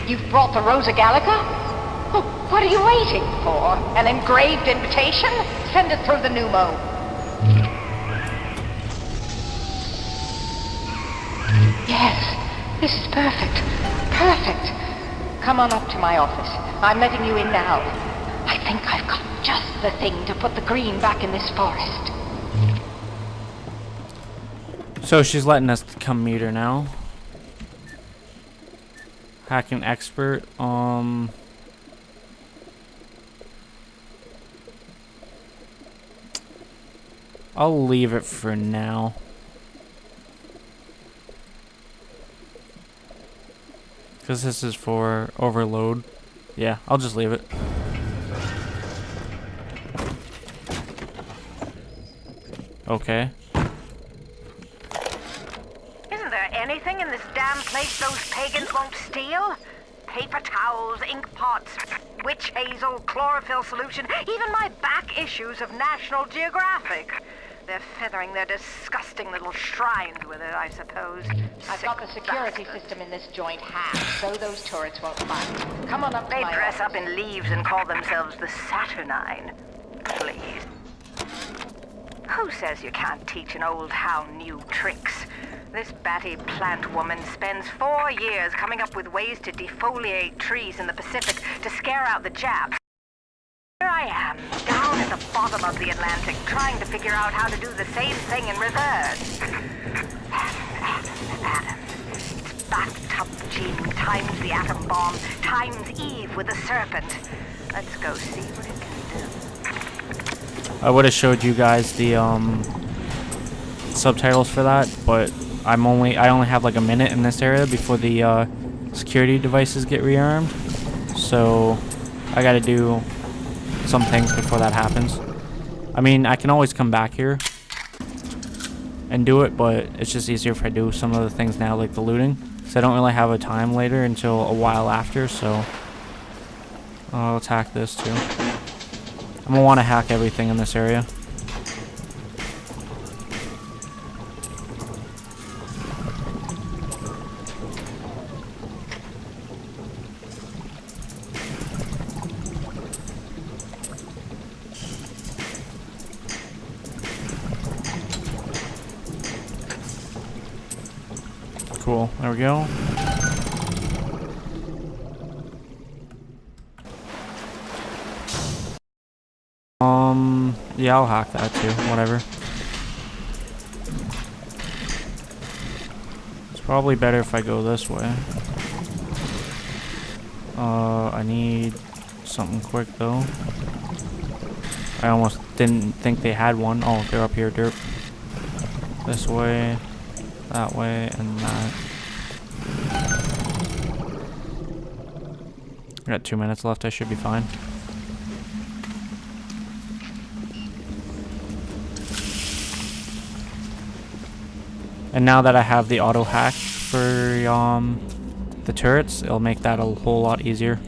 You've brought the Rosa Gallagher? Oh, what are you waiting for? An engraved invitation? Send it through the pneumo. Yes, this is perfect. Perfect. Come on up to my office. I'm letting you in now. I think I've got just the thing to put the green back in this forest. So she's letting us come meet her now. Hacking expert. I'll leave it for now. Because this is for overload. Yeah, I'll just leave it. Okay. Isn't there anything in this damn place those pagans won't steal? Paper towels, ink pots, witch hazel, chlorophyll solution, even my back issues of National Geographic. They're feathering their disgusting little shrines with it, I suppose. I've got the security system in this joint hacked, so those turrets won't find. Come on up to They my dress office. up in leaves and call themselves the Saturnine. Please. Who says you can't teach an old hound new tricks? This batty plant woman spends 4 years coming up with ways to defoliate trees in the Pacific to scare out the Japs. Here I am, down at the bottom of the Atlantic, trying to figure out how to do the same thing in reverse. Atom. It's bathtub gene times the atom bomb times Eve with the serpent. Let's go see what it can do. I would have showed you guys the subtitles for that, but I only have like a minute in this area before the security devices get rearmed. So I gotta do some things before that happens. I mean, I can always come back here and do it, but it's just easier if I do some of the things now, like the looting, so I don't really have a time later until a while after. So let's hack this too. I'm gonna want to hack everything in this area. Cool, there we go. Yeah, I'll hack that too, whatever. It's probably better if I go this way. I need something quick though. I almost didn't think they had one. Oh, they're up here, derp. This way. That way and that. I got 2 minutes left. I should be fine. And now that I have the auto hack for the turrets, it'll make that a whole lot easier.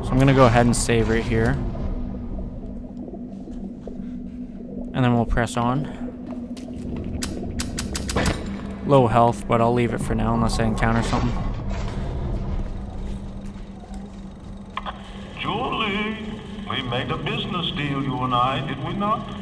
So I'm gonna go ahead and save right here. And then we'll press on. Low health, but I'll leave it for now unless I encounter something. Julie, we made a business deal, you and I, did we not?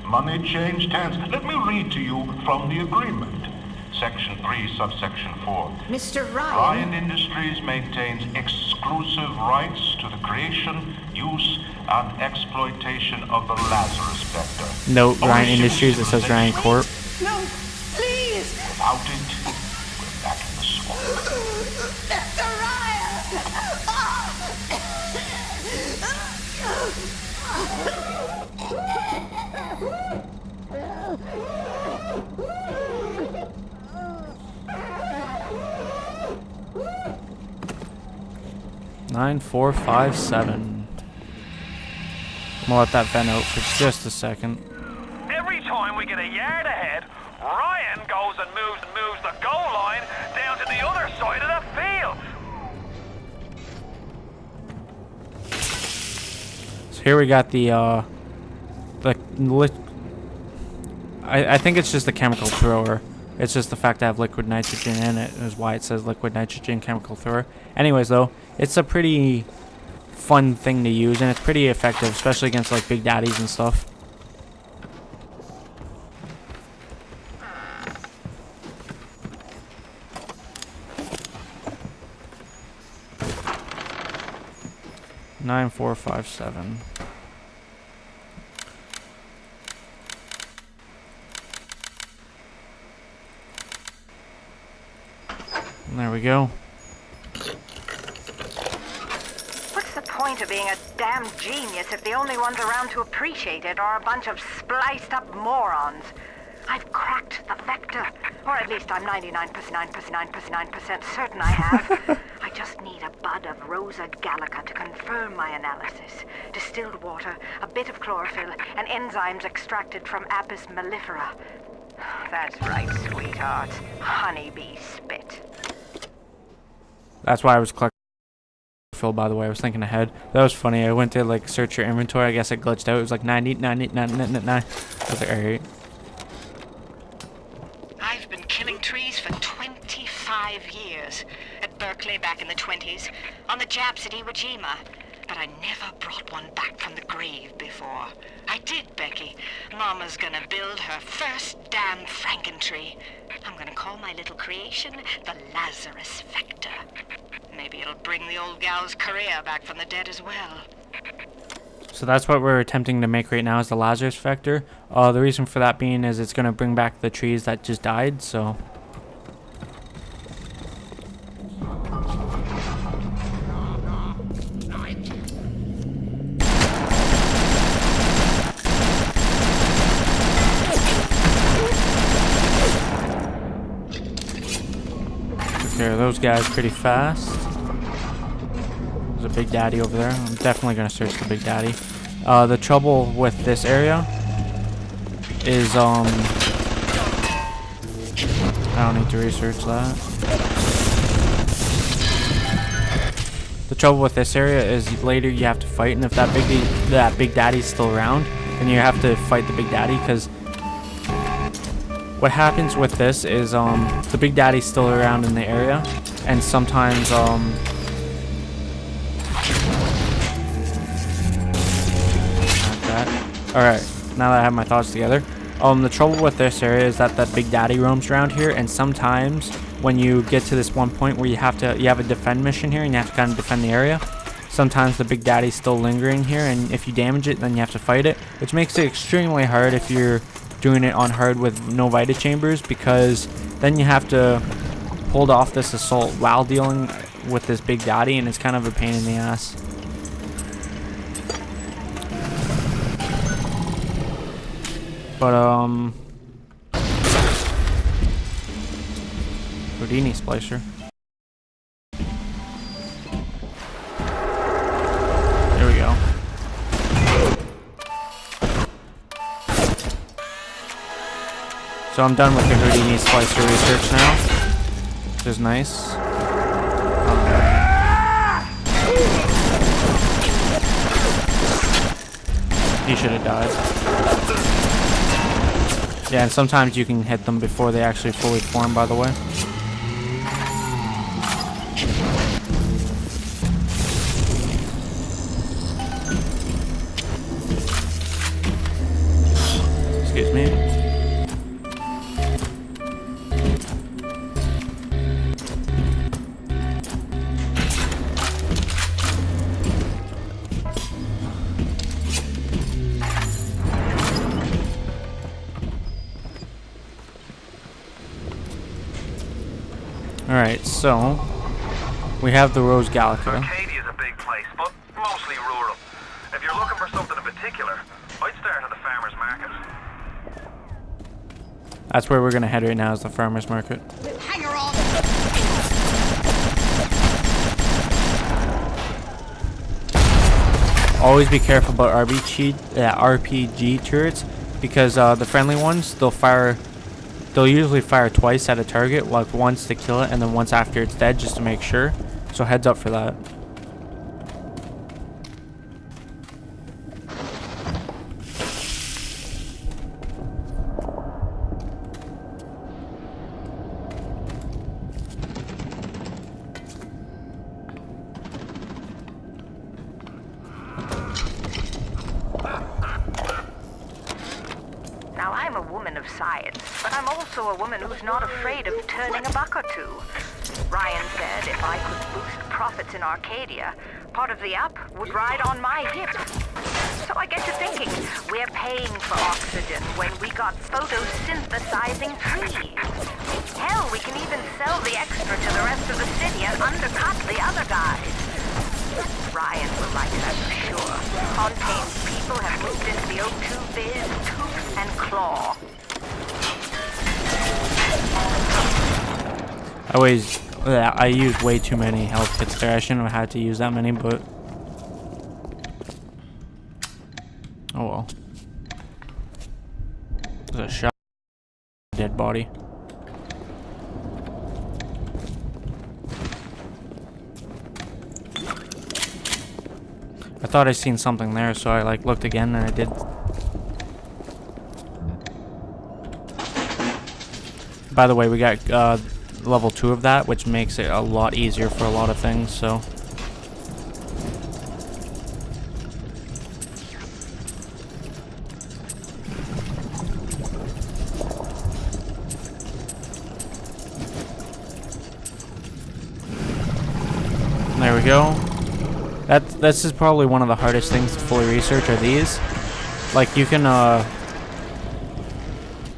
Money changed hands. Let me read to you from the agreement. Section 3, subsection 4. Mr. Ryan Industries maintains exclusive rights to the creation, use, and exploitation of the Lazarus Vector. Note, Ryan Industries, it says Ryan Corp. No, please! Without it, we're back in the swamp. Mr. Ryan! 9457. I'm gonna let that vent out for just a second. Every time we get a yard ahead, Ryan goes and moves the goal line down to the other side of the field. So here we got the I think it's just the chemical thrower. It's just the fact that I have liquid nitrogen in it is why it says liquid nitrogen chemical thrower. Anyways, though, it's a pretty fun thing to use, and it's pretty effective, especially against like big daddies and stuff. Nine, 4, 5, 7. And there we go. What's the point of being a damn genius if the only ones around to appreciate it are a bunch of spliced up morons? I've cracked the Vector. Or at least I'm 99% certain I have. I just need a bud of Rosa Gallagher to confirm my analysis. Distilled water, a bit of chlorophyll, and enzymes extracted from Apis mellifera. That's right, sweetheart. Honeybee spit. That's why I was collecting chlorophyll, by the way. I was thinking ahead. That was funny. I went to like search your inventory. I guess it glitched out. It was like 90, 90, 90, 90, 90. I was like, alright. I've been killing trees for 25 years. At Berkeley back in the 20s, on the Japs at Iwo Jima. But I never brought one back from the grave before. I did, Becky. Mama's gonna build her first damn Frankentree. I'm gonna call my little creation the Lazarus Vector. Maybe it'll bring the old gal's career back from the dead as well. So that's what we're attempting to make right now is the Lazarus Vector. The reason for that being is it's going to bring back the trees that just died, so... Took care of those guys pretty fast. There's a big daddy over there. I'm definitely going to search the big daddy. The trouble with this area is, I don't need to research that. The trouble with this area is later you have to fight, and if that big daddy's still around, then you have to fight the big daddy, because what happens with this is, the big daddy's still around in the area, and sometimes, Alright, now that I have my thoughts together. The trouble with this area is that big daddy roams around here, and sometimes when you get to this one point where you have a defend mission here and you have to kind of defend the area, sometimes the big daddy's still lingering here, and if you damage it, then you have to fight it, which makes it extremely hard if you're doing it on hard with no Vita chambers, because then you have to hold off this assault while dealing with this big daddy, and it's kind of a pain in the ass. But, Houdini Splicer. There we go. So I'm done with the Houdini Splicer research now, which is nice. He should have died. Yeah, and sometimes you can hit them before they actually fully form, by the way. Excuse me. Alright, so we have the Rosa Gallagher. Arcadia's a big place, but mostly rural. If you're looking for something in particular, I'd start at the farmer's market. That's where we're gonna head right now, is the farmer's market. Hang her on! Always be careful about RPG turrets, because the friendly ones, they'll usually fire twice at a target, like once to kill it and then once after it's dead, just to make sure. So heads up for that. woman of science, but I'm also a woman who's not afraid of turning a buck or two. Ryan said if I could boost profits in Arcadia, part of the up would ride on my hip. So I get to thinking, we're paying for oxygen when we got photosynthesizing trees. Hell, we can even sell the extra to the rest of the city and undercut the other guys. Ryan will like that for sure. Fontaine's people have moved into the O2 biz, tooth and claw. I used way too many health kits there. I shouldn't have had to use that many, but oh well. There's a shot dead body. I thought I seen something there, so I like looked again, and I did. By the way, we got level 2 of that, which makes it a lot easier for a lot of things, so. There we go. This is probably one of the hardest things to fully research are these. Like, you can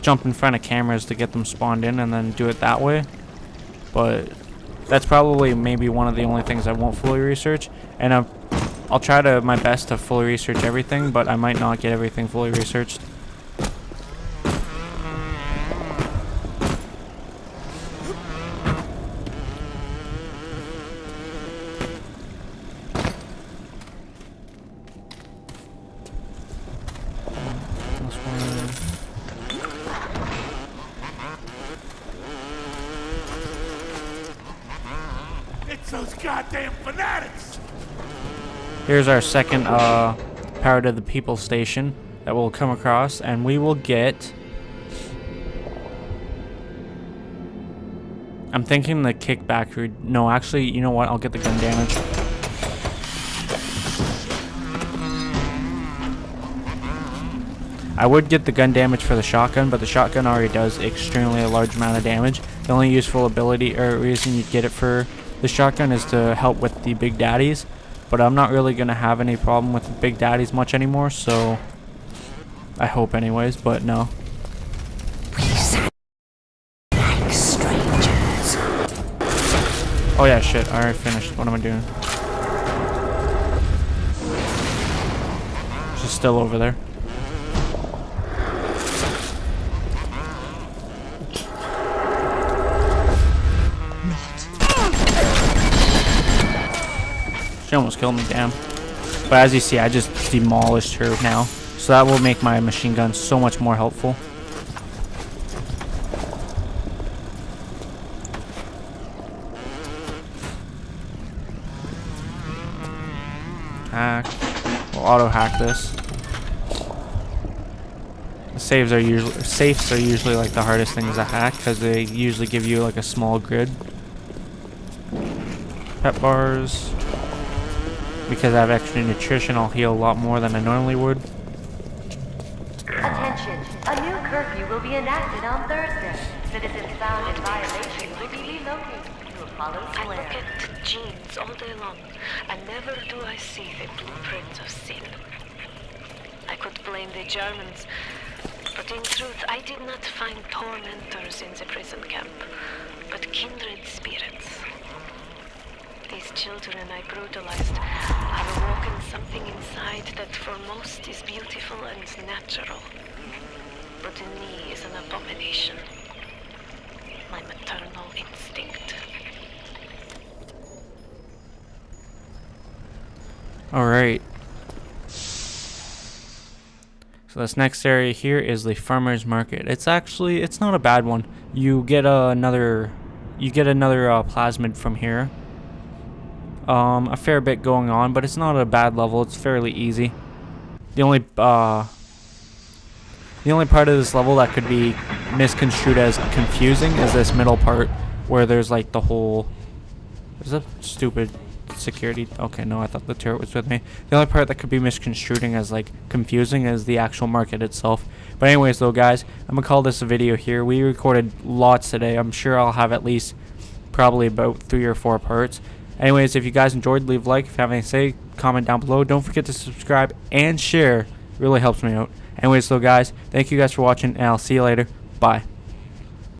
jump in front of cameras to get them spawned in and then do it that way. But that's probably maybe one of the only things I won't fully research. And I'll try to my best to fully research everything, but I might not get everything fully researched. Those goddamn fanatics! Here's our second Power to the People station that we'll come across, and we will get. I'm thinking the kickback. No, actually, you know what? I'll get the gun damage. I would get the gun damage for the shotgun, but the shotgun already does extremely a large amount of damage. The only useful ability or reason you'd get it for the shotgun is to help with the big daddies, but I'm not really going to have any problem with the big daddies much anymore, so I hope anyways, but no. Oh yeah, shit, I already finished. What am I doing? She's still over there. She almost killed me, damn. But as you see, I just demolished her now. So that will make my machine gun so much more helpful. Hack. We'll auto hack this. The safes are usually like the hardest things to hack because they usually give you like a small grid. Pet bars. Because I have extra nutrition, I'll heal a lot more than I normally would. Attention! A new curfew will be enacted on Thursday. Citizens found in violation will be relocated to Apollo I Square. look at genes all day long, and never do I see the blueprint of sin. I could blame the Germans, but in truth I did not find tormentors in the prison camp, but kindred spirits. These children I brutalized have awoken something inside that for most is beautiful and natural, but in me is an abomination. My maternal instinct. Alright. So this next area here is the farmer's market. It's not a bad one. You get another plasmid from here. A fair bit going on, but it's not a bad level. It's fairly easy. The only part of this level that could be misconstrued as confusing is this middle part where there's like the whole. Is that stupid security? Okay, no, I thought the turret was with me. The only part that could be misconstruing as like confusing is the actual market itself, But anyways, though, guys, I'm gonna call this a video here. We recorded lots today. I'm sure I'll have at least probably about 3 or 4 parts. Anyways, if you guys enjoyed, leave a like. If you have anything to say, comment down below. Don't forget to subscribe and share. It really helps me out. Anyways, though, guys, thank you guys for watching, and I'll see you later. Bye.